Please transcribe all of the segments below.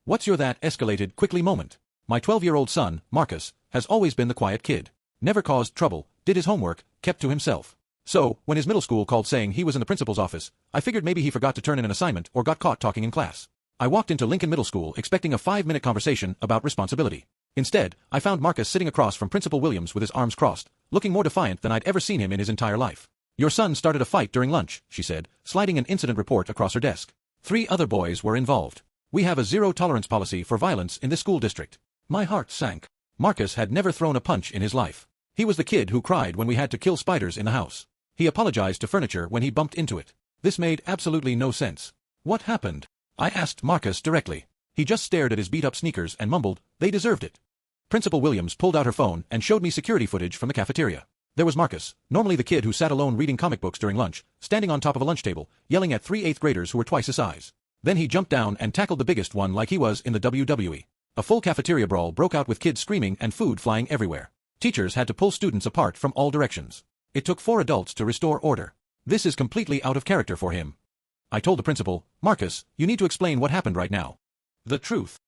What's your that escalated quickly moment? My 12-year-old son, Marcus, has always been the quiet kid. Never caused trouble, did his homework, kept to himself. So, when his middle school called saying he was in the principal's office, I figured maybe he forgot to turn in an assignment or got caught talking in class. I walked into Lincoln Middle School expecting a 5-minute conversation about responsibility. Instead, I found Marcus sitting across from Principal Williams with his arms crossed, looking more defiant than I'd ever seen him in his entire life. Your son started a fight during lunch, she said, sliding an incident report across her desk. 3 other boys were involved. We have a zero-tolerance policy for violence in this school district. My heart sank. Marcus had never thrown a punch in his life. He was the kid who cried when we had to kill spiders in the house. He apologized to furniture when he bumped into it. This made absolutely no sense. What happened? I asked Marcus directly. He just stared at his beat-up sneakers and mumbled, they deserved it. Principal Williams pulled out her phone and showed me security footage from the cafeteria. There was Marcus, normally the kid who sat alone reading comic books during lunch, standing on top of a lunch table, yelling at 3 8th graders who were twice his size. Then he jumped down and tackled the biggest one like he was in the WWE. A full cafeteria brawl broke out with kids screaming and food flying everywhere. Teachers had to pull students apart from all directions. It took 4 adults to restore order. This is completely out of character for him. I told the principal, Marcus, you need to explain what happened right now. The truth.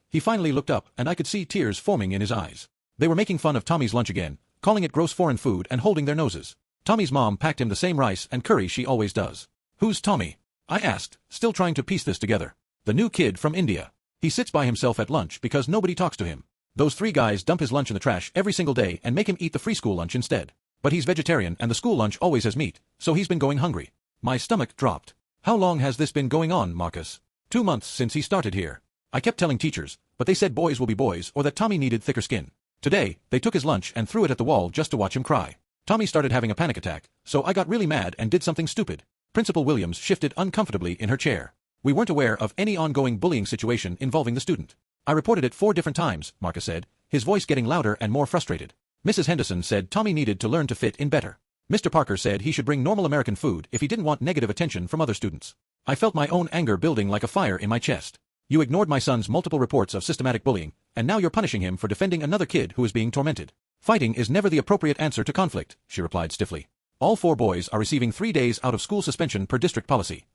He finally looked up and I could see tears forming in his eyes. They were making fun of Tommy's lunch again, calling it gross foreign food and holding their noses. Tommy's mom packed him the same rice and curry she always does. Who's Tommy? I asked, still trying to piece this together. The new kid from India. He sits by himself at lunch because nobody talks to him. Those 3 guys dump his lunch in the trash every single day and make him eat the free school lunch instead. But he's vegetarian and the school lunch always has meat, so he's been going hungry. My stomach dropped. How long has this been going on, Marcus? 2 months since he started here. I kept telling teachers, but they said boys will be boys or that Tommy needed thicker skin. Today, they took his lunch and threw it at the wall just to watch him cry. Tommy started having a panic attack, so I got really mad and did something stupid. Principal Williams shifted uncomfortably in her chair. We weren't aware of any ongoing bullying situation involving the student. I reported it 4 different times, Marcus said, his voice getting louder and more frustrated. Mrs. Henderson said Tommy needed to learn to fit in better. Mr. Parker said he should bring normal American food if he didn't want negative attention from other students. I felt my own anger building like a fire in my chest. You ignored my son's multiple reports of systematic bullying, and now you're punishing him for defending another kid who is being tormented. Fighting is never the appropriate answer to conflict, she replied stiffly. All 4 boys are receiving 3 days out of school suspension per district policy.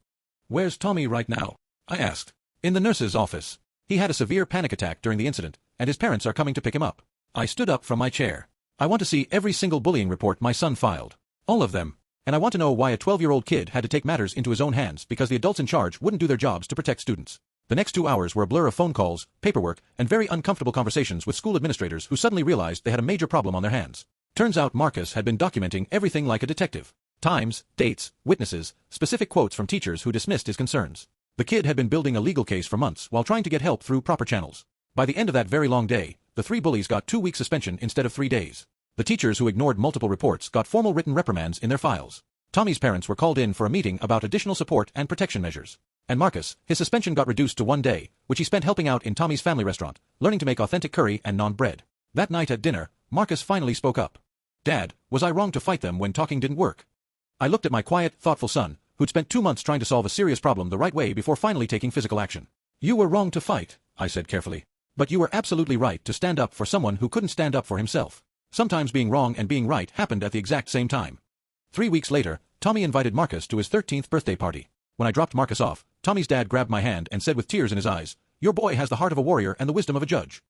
Where's Tommy right now? I asked. In the nurse's office. He had a severe panic attack during the incident, and his parents are coming to pick him up. I stood up from my chair. I want to see every single bullying report my son filed. All of them. And I want to know why a 12-year-old kid had to take matters into his own hands because the adults in charge wouldn't do their jobs to protect students. The next 2 hours were a blur of phone calls, paperwork, and very uncomfortable conversations with school administrators who suddenly realized they had a major problem on their hands. Turns out Marcus had been documenting everything like a detective. Times, dates, witnesses, specific quotes from teachers who dismissed his concerns. The kid had been building a legal case for months while trying to get help through proper channels. By the end of that very long day, the 3 bullies got 2 weeks suspension instead of 3 days. The teachers who ignored multiple reports got formal written reprimands in their files. Tommy's parents were called in for a meeting about additional support and protection measures. And Marcus, his suspension got reduced to 1 day, which he spent helping out in Tommy's family restaurant, learning to make authentic curry and naan bread. That night at dinner, Marcus finally spoke up. Dad, was I wrong to fight them when talking didn't work? I looked at my quiet, thoughtful son, who'd spent 2 months trying to solve a serious problem the right way before finally taking physical action. You were wrong to fight, I said carefully. But you were absolutely right to stand up for someone who couldn't stand up for himself. Sometimes being wrong and being right happened at the exact same time. 3 weeks later, Tommy invited Marcus to his 13th birthday party. When I dropped Marcus off, Tommy's dad grabbed my hand and said with tears in his eyes, "Your boy has the heart of a warrior and the wisdom of a judge."